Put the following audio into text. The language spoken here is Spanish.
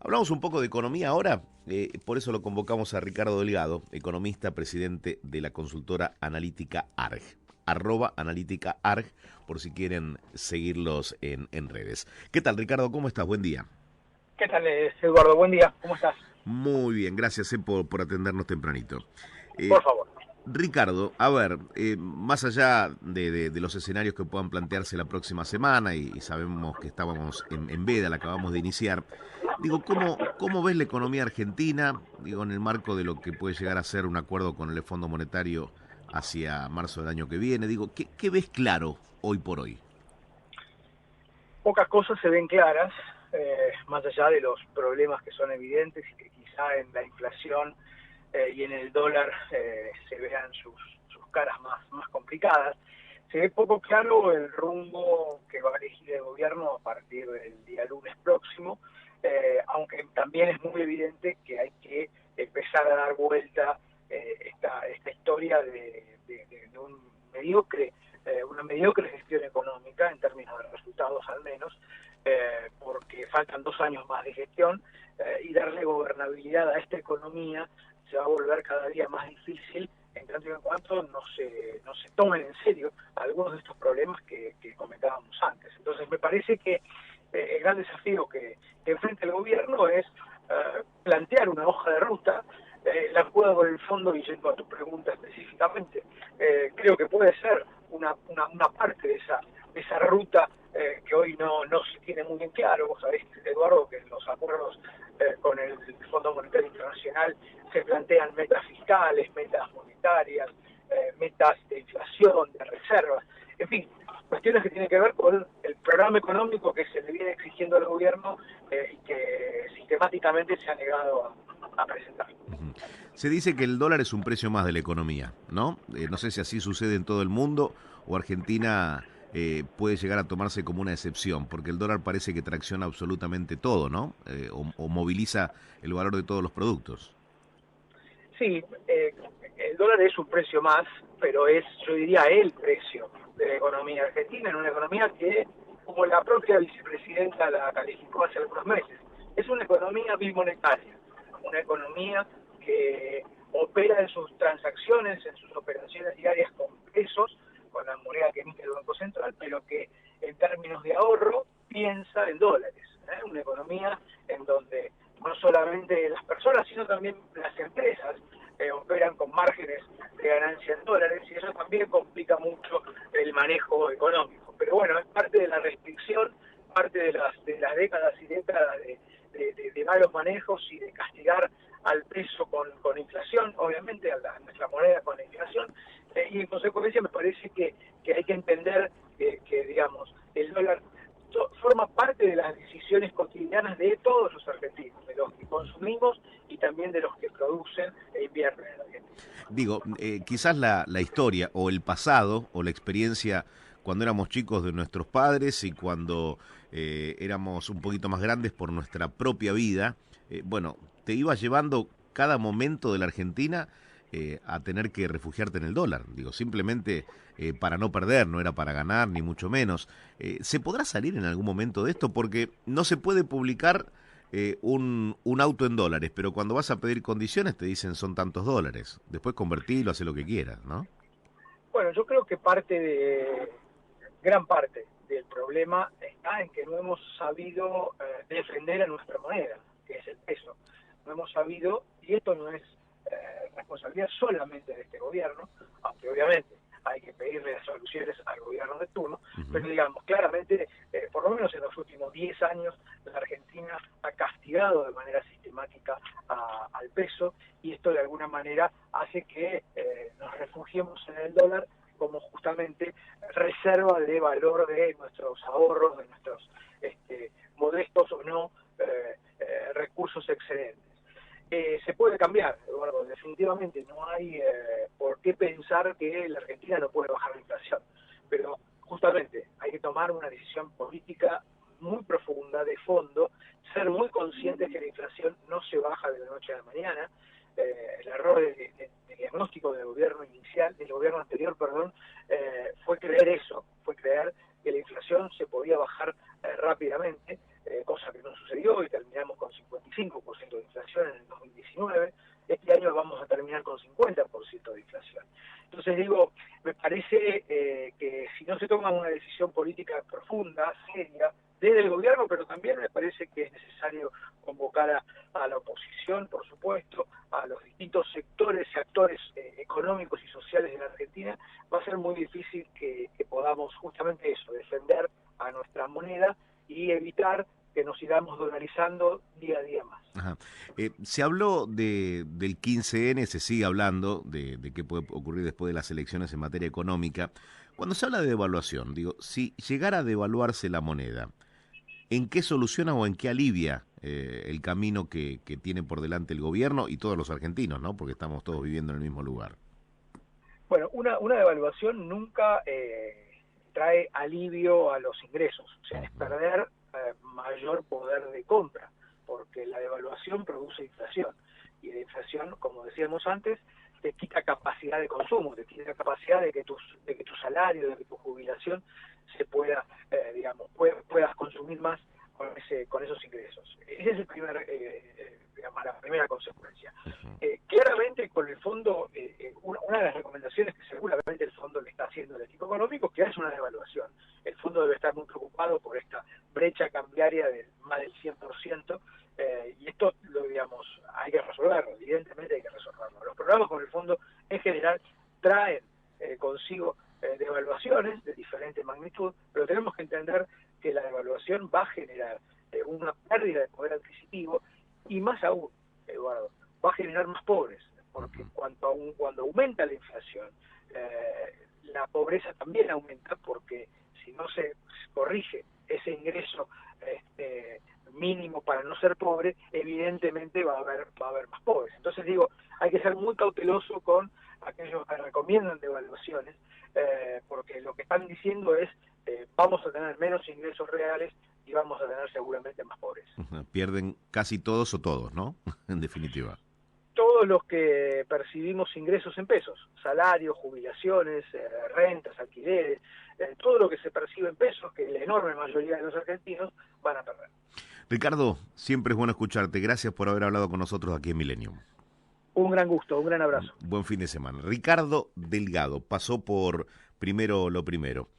Hablamos un poco de economía ahora, por eso lo convocamos a Ricardo Delgado, economista, presidente de la consultora analítica ARG. Analítica ARG, por si quieren seguirlos en redes. ¿Qué tal, Ricardo? ¿Cómo estás? Buen día. ¿Qué tal, Eduardo? Buen día, ¿cómo estás? Muy bien, gracias por atendernos tempranito. Eh, Por favor. Ricardo, a ver, más allá de los escenarios que puedan plantearse la próxima semana, y sabemos que estábamos en veda, la acabamos de iniciar, digo, ¿cómo ves la economía argentina, digo, en el marco de lo que puede llegar a ser un acuerdo con el Fondo Monetario hacia marzo del año que viene? Digo, ¿qué ves claro hoy por hoy? Pocas cosas se ven claras, más allá de los problemas que son evidentes y que quizá en la inflación y en el dólar se vean sus caras más complicadas. Se ve poco claro el rumbo que va a elegir el gobierno a partir del día lunes próximo, aunque también es muy evidente que hay que empezar a dar vuelta esta historia de un mediocre, una mediocre gestión económica en términos de resultados al menos, porque faltan 2 años más de gestión y darle gobernabilidad a esta economía se va a volver cada día más difícil en tanto y en cuanto no se tomen en serio algunos de estos problemas que comentábamos antes. Entonces me parece que el gran desafío que enfrenta el gobierno es plantear una hoja de ruta. La jugada con el fondo, y yendo a tu pregunta específicamente, creo que puede ser una parte de esa ruta que hoy no se tiene muy bien claro. Vos sabés, Eduardo, que en los acuerdos con el Fondo Monetario Internacional se plantean metas fiscales, metas monetarias, metas de inflación, de reservas, en fin, cuestiones que tienen que ver con el programa económico que se le viene exigiendo al gobierno y que sistemáticamente se ha negado a presentar. Ujú. Se dice que el dólar es un precio más de la economía, ¿no? No sé si así sucede en todo el mundo o Argentina puede llegar a tomarse como una excepción, porque el dólar parece que tracciona absolutamente todo, ¿no? O moviliza el valor de todos los productos. Sí, el dólar es un precio más, pero es, yo diría, el precio de la economía argentina, en una economía que, como la propia vicepresidenta la calificó hace algunos meses, es una economía bimonetaria, una economía que opera en sus transacciones, en sus operaciones diarias con pesos, con la moneda que emite el Banco Central, pero que en términos de ahorro piensa en dólares. Una economía en donde no solamente las personas, sino también las empresas operan con márgenes de ganancia en dólares, y eso también complica mucho el manejo económico. Pero bueno, es parte de la restricción, parte de las décadas y décadas de malos manejos y de castigar al peso con inflación, obviamente a nuestra moneda con la inflación, y en consecuencia me parece que hay que entender digamos, el dólar forma parte de las decisiones cotidianas de todos los argentinos, de los que consumimos y también de los que producen e invierten en Argentina. Digo, quizás la historia o el pasado o la experiencia cuando éramos chicos de nuestros padres y cuando éramos un poquito más grandes por nuestra propia vida, bueno, te iba llevando cada momento de la Argentina a tener que refugiarte en el dólar. Digo, simplemente para no perder, no era para ganar, ni mucho menos. ¿Se podrá salir en algún momento de esto? Porque no se puede publicar un auto en dólares, pero cuando vas a pedir condiciones te dicen son tantos dólares. Después convertirlo, hace lo que quieras, ¿no? Bueno, yo creo que gran parte del problema está en que no hemos sabido defender a nuestra moneda, que es el peso. No hemos sabido, y esto no es responsabilidad solamente de este gobierno, aunque obviamente hay que pedirle las soluciones al gobierno de turno, Ujú. pero digamos, claramente, por lo menos en los últimos 10 años, la Argentina ha castigado de manera sistemática al peso, y esto de alguna manera hace que nos refugiemos en el dólar como justamente reserva de valor de nuestros ahorros, de nuestros modestos o no recursos excedentes. Se puede cambiar, Eduardo, definitivamente no hay por qué pensar que la Argentina no puede bajar la inflación, pero justamente hay que tomar una decisión política muy profunda, de fondo, ser muy conscientes que la inflación no se baja de la noche a la mañana. El error de diagnóstico del gobierno inicial, del gobierno anterior, perdón, fue creer eso, fue creer que la inflación se podía bajar rápidamente, cosa que no sucedió y terminamos con 55% de inflación en el 2019. Este año vamos a terminar con 50% de inflación. Entonces digo, me parece que si no se toma una decisión política profunda, seria, desde el gobierno, pero también me parece que es necesario convocar a la oposición, por supuesto, a los distintos sectores y actores económicos y sociales de la Argentina, va a ser muy difícil que podamos justamente eso, defender a nuestra moneda y evitar que nos sigamos dolarizando día a día más. Ajá. Se habló del 15N, se sigue hablando de qué puede ocurrir después de las elecciones en materia económica. Cuando se habla de devaluación, digo, si llegara a devaluarse la moneda, ¿en qué soluciona o en qué alivia el camino que tiene por delante el gobierno y todos los argentinos, ¿no? Porque estamos todos viviendo en el mismo lugar. Bueno, una devaluación nunca trae alivio a los ingresos, o sea, es perder mayor poder de compra, porque la devaluación produce inflación, y la inflación, como decíamos antes, te quita capacidad de consumo, te quita capacidad de que tu salario, de que tu jubilación se pueda, puedas consumir más con esos ingresos. Ese es el la primera consecuencia. Claramente con el fondo, una de las recomendaciones que seguramente el fondo le está haciendo al equipo económico, que es una devaluación. El fondo debe estar muy preocupado por esta brecha cambiaria de más del 100%, y esto hay que resolverlo, evidentemente hay que resolverlo. Los programas con el fondo en general traen consigo devaluaciones de diferente magnitud, pero tenemos que entender que la devaluación va a generar una pérdida de poder adquisitivo, y más aún, Eduardo, va a generar más pobres, porque cuando aumenta la inflación, la pobreza también aumenta, porque si no se corrige ese ingreso mínimo para no ser pobre, evidentemente va a haber más pobres. Entonces digo, hay que ser muy cauteloso con aquellos que recomiendan devaluaciones, porque lo que están diciendo es vamos a tener menos ingresos reales y vamos a tener seguramente más pobres. Pierden casi todos o todos, ¿no? En definitiva. Todos los que percibimos ingresos en pesos, salarios, jubilaciones, rentas, alquileres, todo lo que se percibe en pesos, que la enorme mayoría de los argentinos van a perder. Ricardo, siempre es bueno escucharte. Gracias por haber hablado con nosotros aquí en Millennium. Un gran gusto, un gran abrazo. Buen fin de semana. Ricardo Delgado pasó por Primero lo Primero.